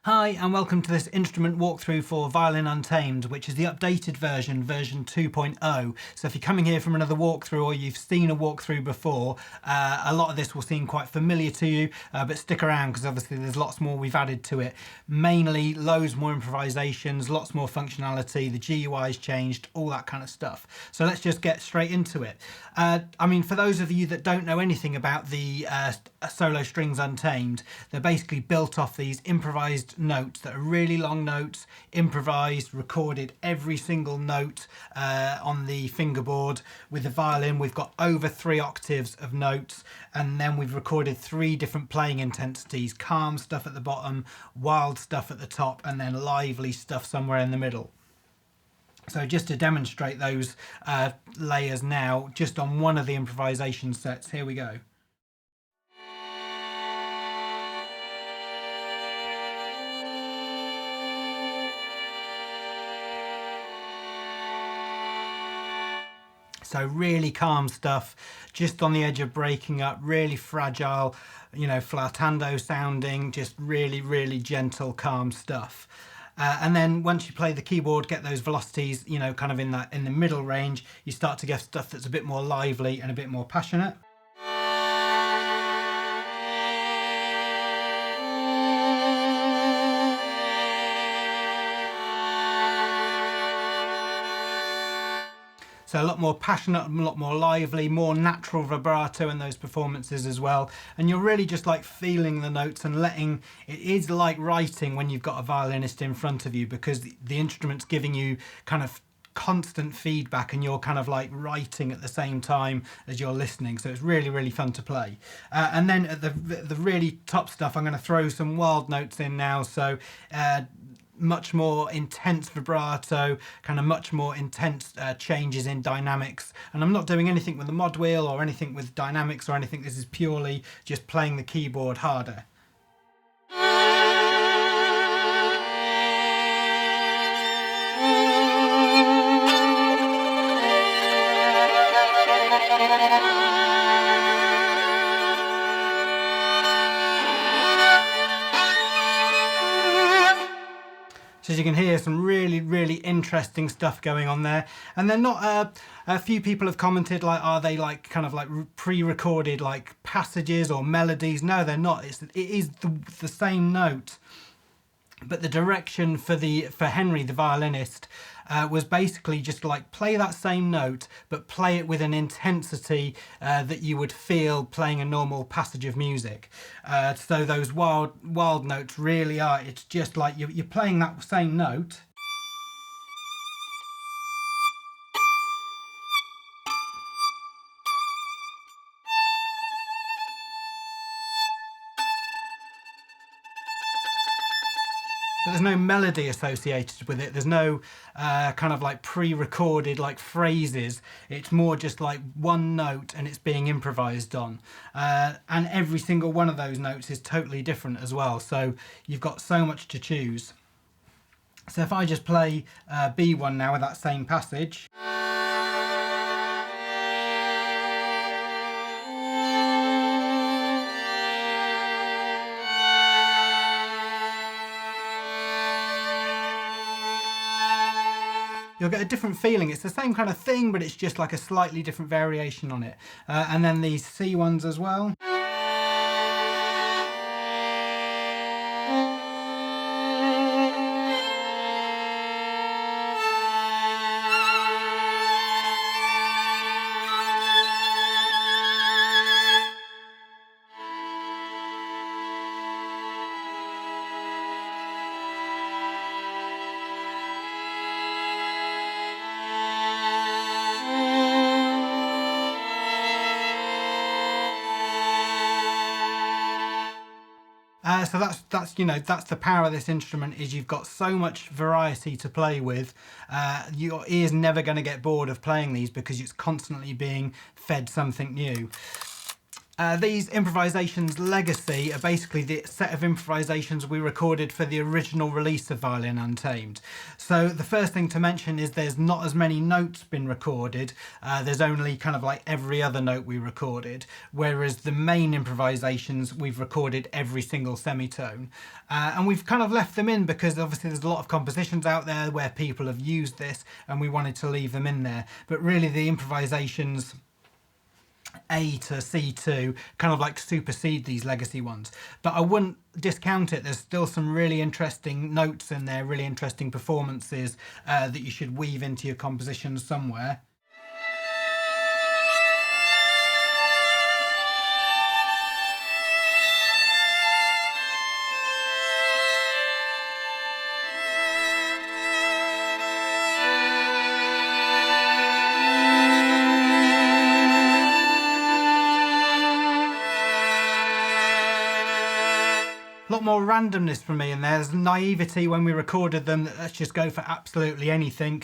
Hi and welcome to this instrument walkthrough for Violin Untamed, which is the updated version, version 2.0. So if you're coming here from another walkthrough or you've seen a walkthrough before, a lot of this will seem quite familiar to you, but stick around because obviously there's lots more we've added to it. Mainly loads more improvisations, lots more functionality, the GUI's changed, all that kind of stuff. So let's just get straight into it. I mean, for those of you that don't know anything about the solo strings Untamed, they're basically built off these improvised notes that are really long notes, improvised, recorded every single note on the fingerboard. With the violin we've got over 3 octaves of notes, and then we've recorded 3 different playing intensities: calm stuff at the bottom, wild stuff at the top, and then lively stuff somewhere in the middle. So just to demonstrate those layers now, just on one of the improvisation sets, here we go. So really calm stuff, just on the edge of breaking up, really fragile, you know, Flautando sounding, just really, really gentle, calm stuff. And then once you play the keyboard, get those velocities, you know, kind of in the middle range, you start to get stuff that's a bit more lively and a bit more passionate. So a lot more passionate, a lot more lively, more natural vibrato in those performances as well. And you're really just like feeling the notes and letting, it is like writing when you've got a violinist in front of you, because the instrument's giving you kind of constant feedback and you're kind of like writing at the same time as you're listening. So it's really, really fun to play. And then at the really top stuff, I'm going to throw some wild notes in now. So much more intense vibrato, kind of much more intense changes in dynamics. And I'm not doing anything with the mod wheel or anything with dynamics or anything. This is purely just playing the keyboard harder. So as you can hear, some really, really interesting stuff going on there. And they're not, a few people have commented, like, are they like kind of like pre-recorded like passages or melodies? No, they're not. It is the same note. But the direction for Henry, the violinist, was basically just like play that same note, but play it with an intensity that you would feel playing a normal passage of music. So those wild notes really are, it's just like you're playing that same note, but there's no melody associated with it. There's no kind of like pre-recorded like phrases. It's more just like one note and it's being improvised on. And every single one of those notes is totally different as well. So you've got so much to choose. So if I just play B1 now with that same passage. You'll get a different feeling. It's the same kind of thing, but it's just like a slightly different variation on it. And then these C ones as well. So that's you know, that's the power of this instrument, is you've got so much variety to play with. Your ear's never going to get bored of playing these because it's constantly being fed something new. These Improvisations Legacy are basically the set of improvisations we recorded for the original release of Violin Untamed. So the first thing to mention is there's not as many notes been recorded. There's only kind of like every other note we recorded, whereas the main improvisations we've recorded every single semitone. And we've kind of left them in because obviously there's a lot of compositions out there where people have used this and we wanted to leave them in there. But really the improvisations A to C2 kind of like supersede these legacy ones, but I wouldn't discount it. There's still some really interesting notes in there, really interesting performances that you should weave into your compositions somewhere. A lot more randomness from me in there. There's naivety when we recorded them. Let's just go for absolutely anything.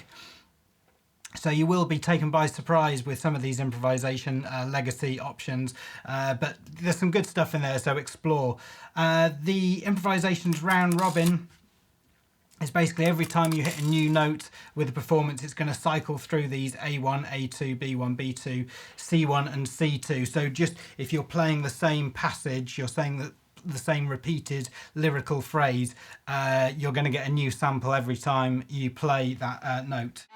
So you will be taken by surprise with some of these improvisation legacy options, but there's some good stuff in there, so explore. The improvisations round robin is basically every time you hit a new note with a performance, it's going to cycle through these A1, A2, B1, B2, C1 and C2. So just if you're playing the same passage, you're saying that the same repeated lyrical phrase, you're going to get a new sample every time you play that note.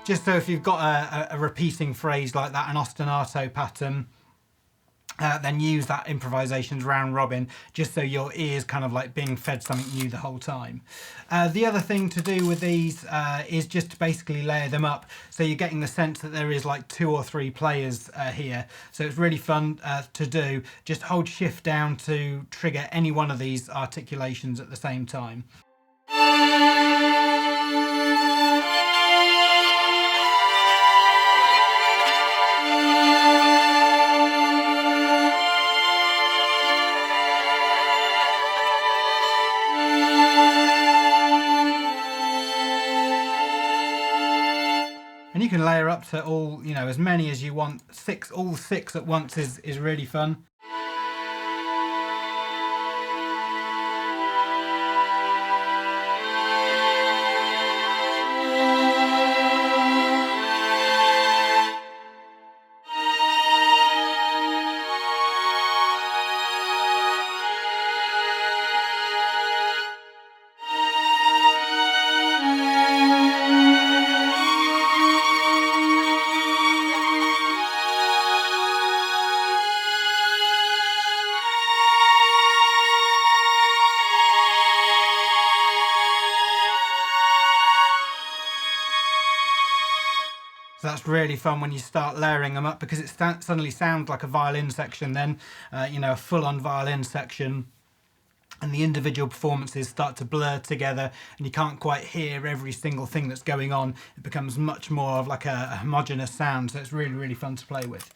Just so if you've got a repeating phrase like that, an ostinato pattern, then use that improvisations round robin, just so your ear's kind of like being fed something new the whole time. The other thing to do with these is just to basically layer them up, so you're getting the sense that there is like 2 or 3 players here. So it's really fun to do. Just hold shift down to trigger any one of these articulations at the same time. And you can layer up to all, you know, as many as you want. All six at once is really fun. So that's really fun when you start layering them up, because it suddenly sounds like a violin section then, you know, a full-on violin section, and the individual performances start to blur together and you can't quite hear every single thing that's going on. It becomes much more of like a homogeneous sound, so it's really, really fun to play with.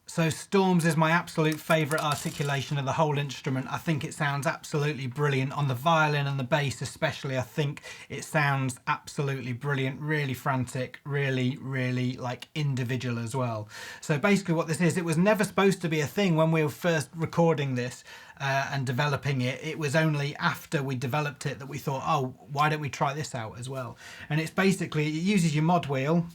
So Storms is my absolute favourite articulation of the whole instrument. I think it sounds absolutely brilliant. On the violin and the bass especially, I think it sounds absolutely brilliant, really frantic, really, really like individual as well. So basically what this is, it was never supposed to be a thing when we were first recording this and developing it. It was only after we developed it that we thought, oh, why don't we try this out as well? And it's basically, it uses your mod wheel,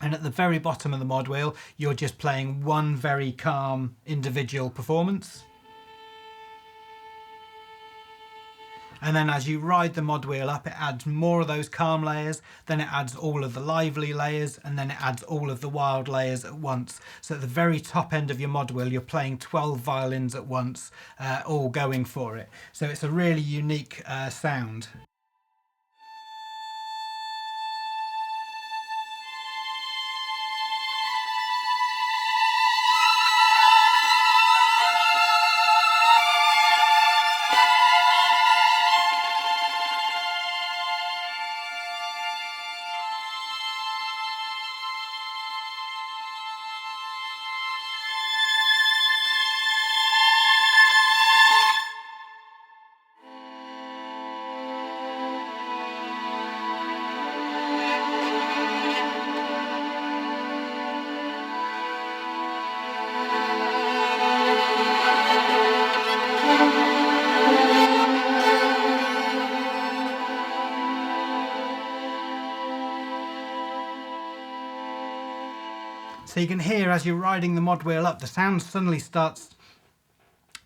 and at the very bottom of the mod wheel, you're just playing one very calm individual performance. And then as you ride the mod wheel up, it adds more of those calm layers, then it adds all of the lively layers, and then it adds all of the wild layers at once. So at the very top end of your mod wheel, you're playing 12 violins at once, all going for it. So it's a really unique sound. So you can hear as you're riding the mod wheel up, the sound suddenly starts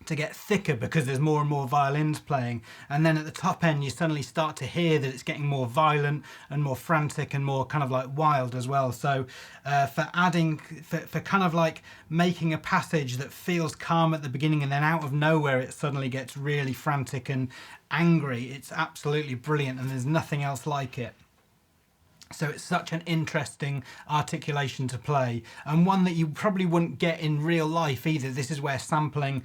to get thicker because there's more and more violins playing, and then at the top end you suddenly start to hear that it's getting more violent and more frantic and more kind of like wild as well. So for kind of like making a passage that feels calm at the beginning and then out of nowhere it suddenly gets really frantic and angry, it's absolutely brilliant, and there's nothing else like it. So it's such an interesting articulation to play, and one that you probably wouldn't get in real life either. This is where sampling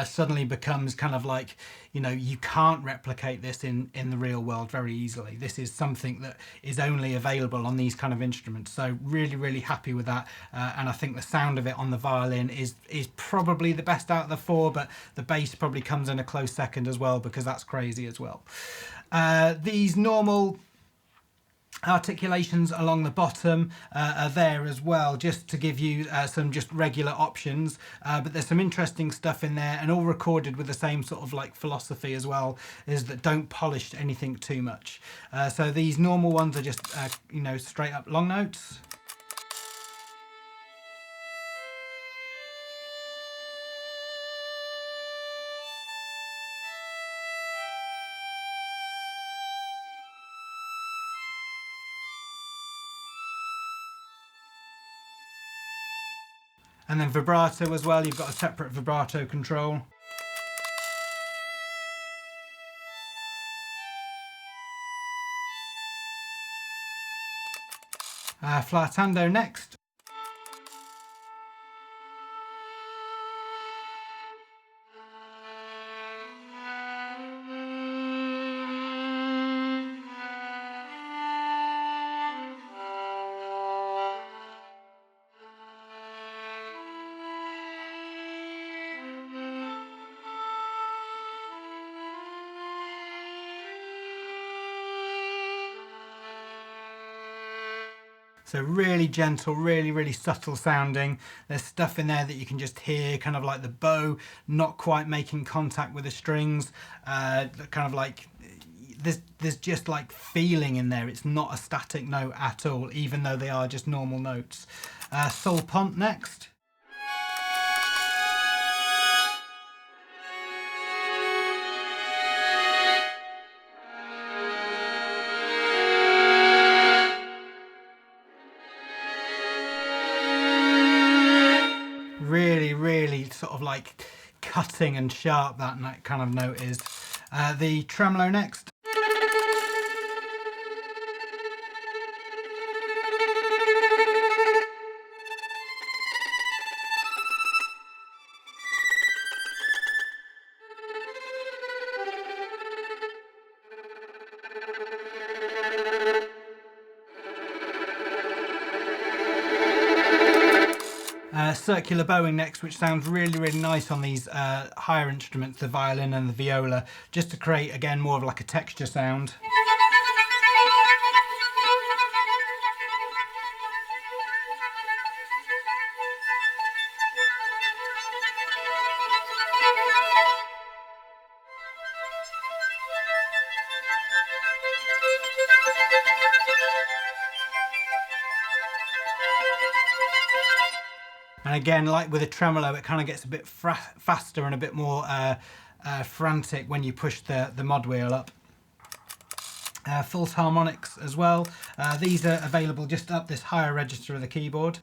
suddenly becomes kind of like, you know, you can't replicate this in the real world very easily. This is something that is only available on these kind of instruments. So really, really happy with that. And I think the sound of it on the violin is probably the best out of the four, but the bass probably comes in a close second as well, because that's crazy as well. These normal articulations along the bottom are there as well, just to give you some just regular options, but there's some interesting stuff in there, and all recorded with the same sort of like philosophy as well, is that don't polish anything too much. So these normal ones are just you know, straight up long notes. And then vibrato as well, you've got a separate vibrato control. Flautando next. So really gentle, really, really subtle sounding. There's stuff in there that you can just hear, kind of like the bow not quite making contact with the strings, kind of like there's just like feeling in there. It's not a static note at all, even though they are just normal notes. Sul Pont next. Really sort of like cutting and sharp that kind of note is. The tremolo next. Circular bowing next, which sounds really, really nice on these higher instruments, the violin and the viola, just to create, again, more of like a texture sound. And again, like with a tremolo, it kind of gets a bit faster and a bit more frantic when you push the mod wheel up. False harmonics as well. These are available just up this higher register of the keyboard.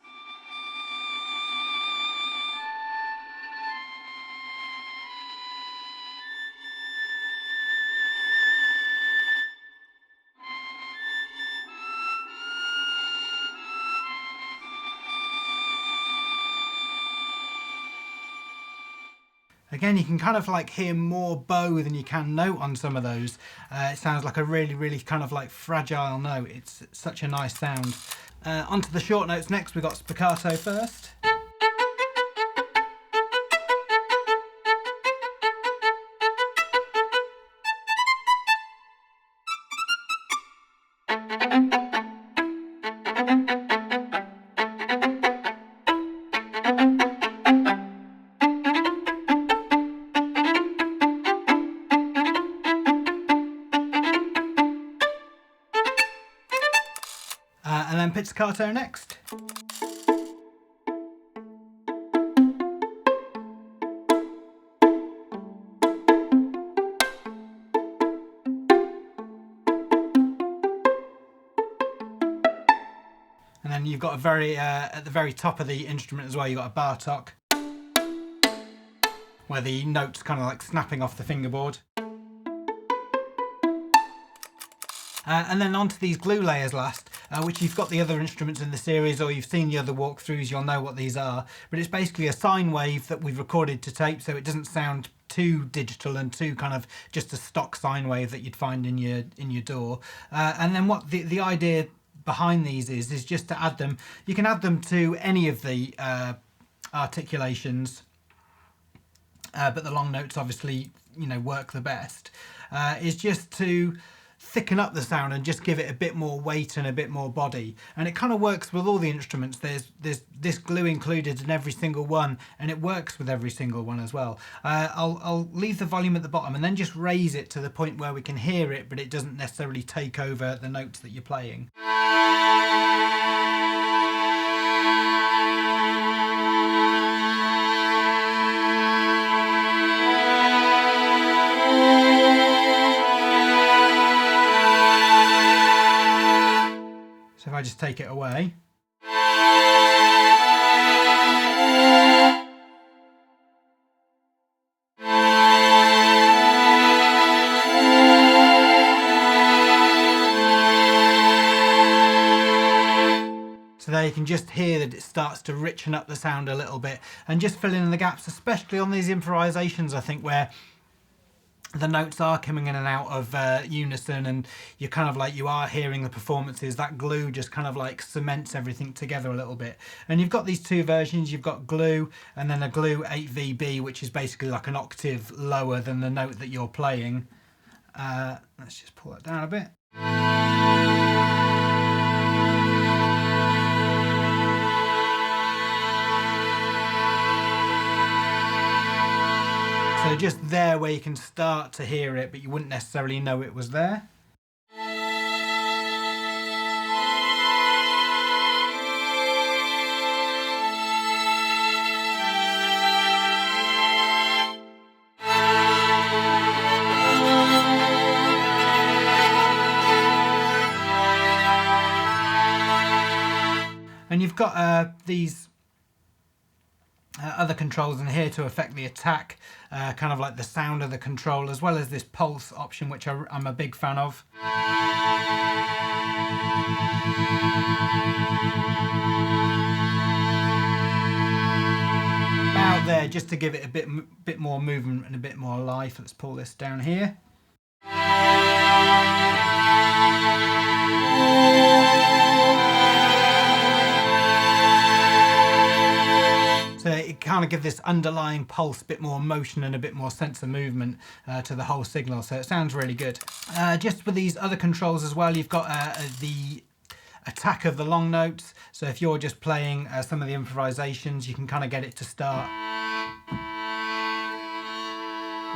Again, you can kind of like hear more bow than you can note on some of those. It sounds like a really, really kind of like fragile note. It's such a nice sound. Onto the short notes next, we've got spiccato first. And then pizzicato next. And then you've got a very, at the very top of the instrument as well, you've got a Bartok, where the note's kind of like snapping off the fingerboard. And then onto these glue layers last, which you've got the other instruments in the series, or you've seen the other walkthroughs, you'll know what these are. But it's basically a sine wave that we've recorded to tape, so it doesn't sound too digital and too kind of just a stock sine wave that you'd find in your DAW. And then what the idea behind these is just to add them. You can add them to any of the articulations, but the long notes obviously, you know, work the best. Is just to thicken up the sound and just give it a bit more weight and a bit more body. And it kind of works with all the instruments. There's this glue included in every single one, and it works with every single one as well. I'll leave the volume at the bottom and then just raise it to the point where we can hear it, but it doesn't necessarily take over the notes that you're playing. So if I just take it away. So there you can just hear that it starts to richen up the sound a little bit and just fill in the gaps, especially on these improvisations, I think, where the notes are coming in and out of unison, and you're kind of like, you are hearing the performances. That glue just kind of like cements everything together a little bit. And you've got these two versions. You've got glue and then a glue 8VB, which is basically like an octave lower than the note that you're playing. Let's just pull that down a bit. So just there where you can start to hear it, but you wouldn't necessarily know it was there. And you've got these other controls in here to affect the attack, kind of like the sound of the control, as well as this pulse option, which I'm a big fan of. About there, just to give it a bit more movement and a bit more life. Let's pull this down here. So it kind of gives this underlying pulse, a bit more motion and a bit more sense of movement to the whole signal. So it sounds really good. Just with these other controls as well, you've got the attack of the long notes. So if you're just playing some of the improvisations, you can kind of get it to start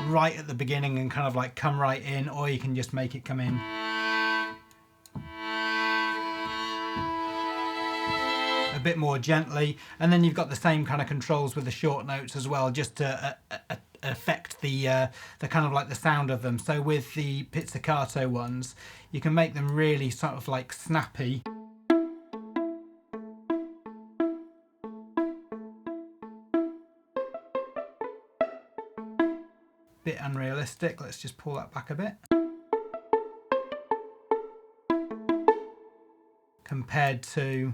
right at the beginning and kind of like come right in, or you can just make it come in a bit more gently. And then you've got the same kind of controls with the short notes as well, just to affect the kind of like the sound of them. So with the Pizzicato ones, you can make them really sort of like snappy. Bit unrealistic. Let's just pull that back a bit. Compared to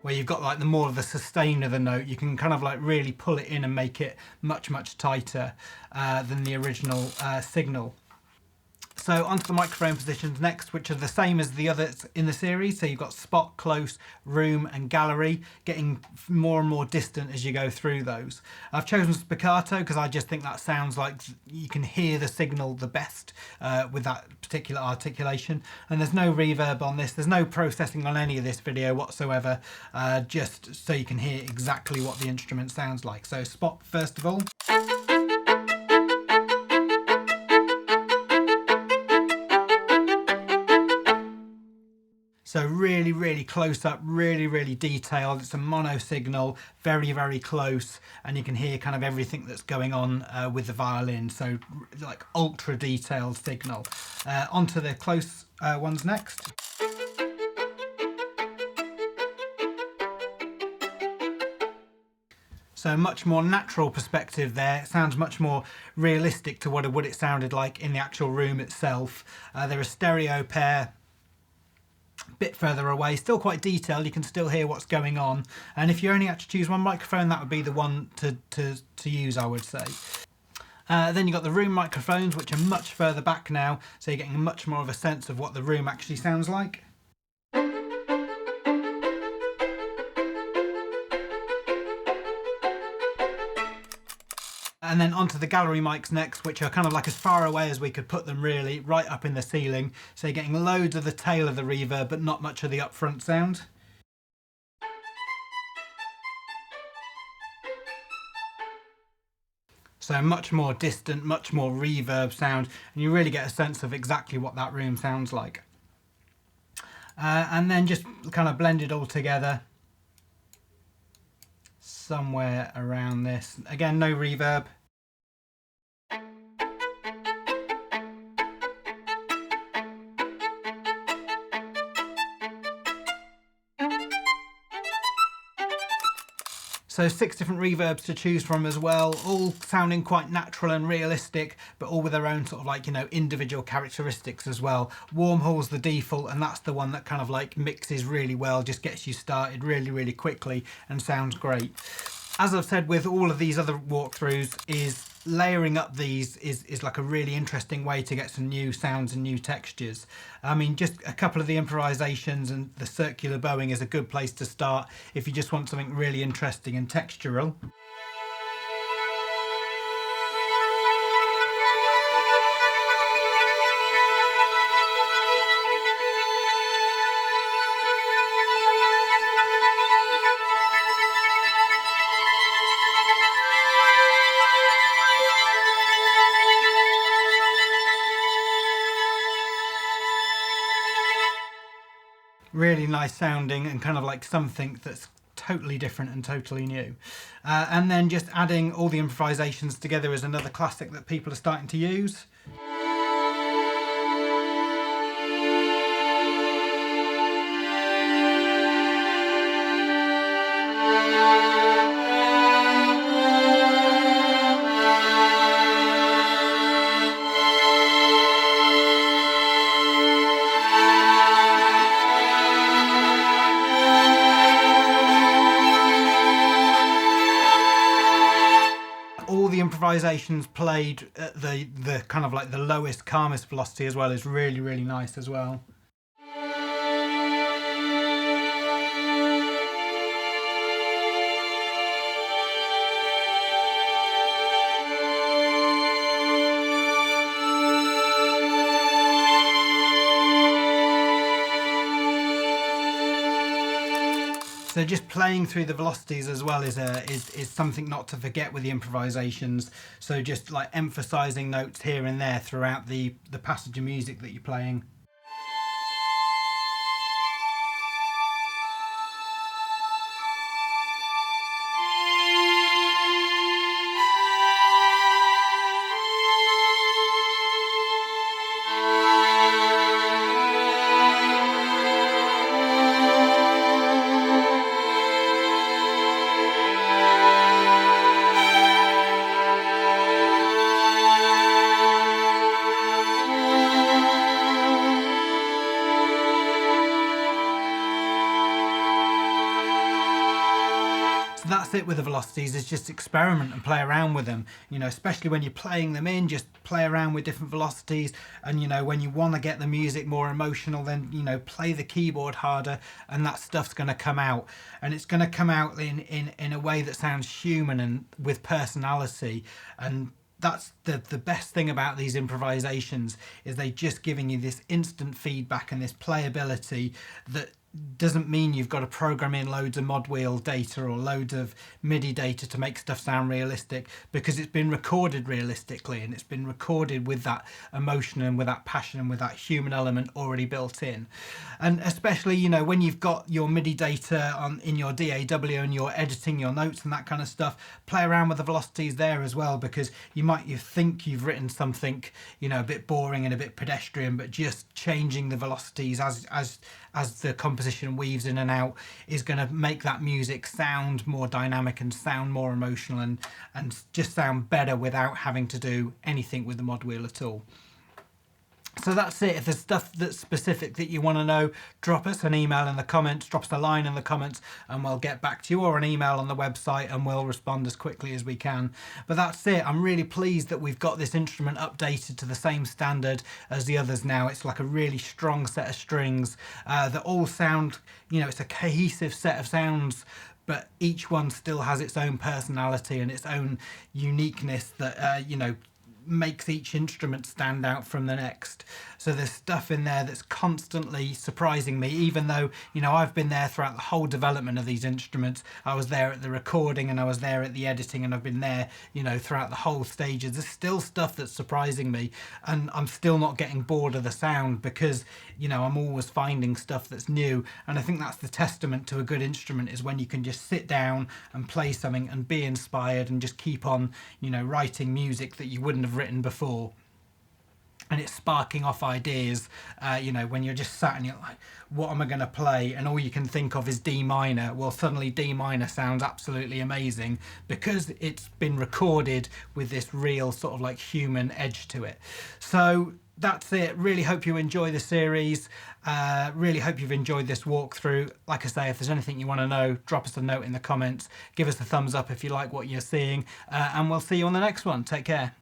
where you've got like the more of the sustain of the note, you can kind of like really pull it in and make it much, much tighter than the original signal. So onto the microphone positions next, which are the same as the others in the series. So you've got spot, close, room and gallery, getting more and more distant as you go through those. I've chosen Spiccato because I just think that sounds like you can hear the signal the best with that particular articulation. And there's no reverb on this. There's no processing on any of this video whatsoever, just so you can hear exactly what the instrument sounds like. So spot first of all. So really, really close up, really, really detailed. It's a mono signal, very, very close, and you can hear kind of everything that's going on with the violin. So like ultra detailed signal. Onto the close ones next. So much more natural perspective there. It sounds much more realistic to what it sounded like in the actual room itself. They're a stereo pair, a bit further away, still quite detailed, you can still hear what's going on. And if you only had to choose one microphone, that would be the one to use, I would say. Then you've got the room microphones, which are much further back now, so you're getting much more of a sense of what the room actually sounds like. And then onto the gallery mics next, which are kind of like as far away as we could put them, really, right up in the ceiling. So you're getting loads of the tail of the reverb, but not much of the upfront sound. So much more distant, much more reverb sound, and you really get a sense of exactly what that room sounds like. And then just kind of blend it all together somewhere around this. Again, no reverb. So 6 different reverbs to choose from as well, all sounding quite natural and realistic, but all with their own sort of like, you know, individual characteristics as well. Warmhole's the default, and that's the one that kind of like mixes really well, just gets you started really, really quickly and sounds great. As I've said with all of these other walkthroughs, is layering up these is like a really interesting way to get some new sounds and new textures. I mean, just a couple of the improvisations and the circular bowing is a good place to start if you just want something really interesting and textural. Really nice sounding and kind of like something that's totally different and totally new. And then just adding all the improvisations together is another classic that people are starting to use. All the improvisations played at the kind of like the lowest, calmest velocity as well is really, really nice as well. So just playing through the velocities as well is something not to forget with the improvisations. So just like emphasising notes here and there throughout the passage of music that you're playing. So that's it with the velocities, is just experiment and play around with them, you know, especially when you're playing them in, just play around with different velocities. And you know, when you want to get the music more emotional, then you know, play the keyboard harder and that stuff's going to come out, and it's going to come out in a way that sounds human and with personality. And that's the best thing about these improvisations, is they just giving you this instant feedback and this playability that doesn't mean you've got to program in loads of mod wheel data or loads of MIDI data to make stuff sound realistic, because it's been recorded realistically and it's been recorded with that emotion and with that passion and with that human element already built in. And especially, you know, when you've got your MIDI data in your DAW and you're editing your notes and that kind of stuff, play around with the velocities there as well, because you think you've written something, you know, a bit boring and a bit pedestrian, but just changing the velocities as the composition composition weaves in and out is going to make that music sound more dynamic and sound more emotional and just sound better without having to do anything with the mod wheel at all. So that's it. If there's stuff that's specific that you want to know, drop us an email in the comments, drop us a line in the comments, and we'll get back to you, or an email on the website, and we'll respond as quickly as we can. But that's it. I'm really pleased that we've got this instrument updated to the same standard as the others now. It's like a really strong set of strings that all sound, you know, it's a cohesive set of sounds, but each one still has its own personality and its own uniqueness that, you know, makes each instrument stand out from the next. So there's stuff in there that's constantly surprising me, even though, you know, I've been there throughout the whole development of these instruments. I was there at the recording and I was there at the editing, and I've been there, you know, throughout the whole stages. There's still stuff that's surprising me, and I'm still not getting bored of the sound because, you know, I'm always finding stuff that's new. And I think that's the testament to a good instrument, is when you can just sit down and play something and be inspired and just keep on, you know, writing music that you wouldn't have written before. And it's sparking off ideas, you know, when you're just sat and you're like, what am I going to play? And all you can think of is D minor. Well, suddenly D minor sounds absolutely amazing because it's been recorded with this real sort of like human edge to it. So that's it. Really hope you enjoy the series. Really hope you've enjoyed this walkthrough. Like I say, if there's anything you want to know, drop us a note in the comments. Give us a thumbs up if you like what you're seeing. And we'll see you on the next one. Take care.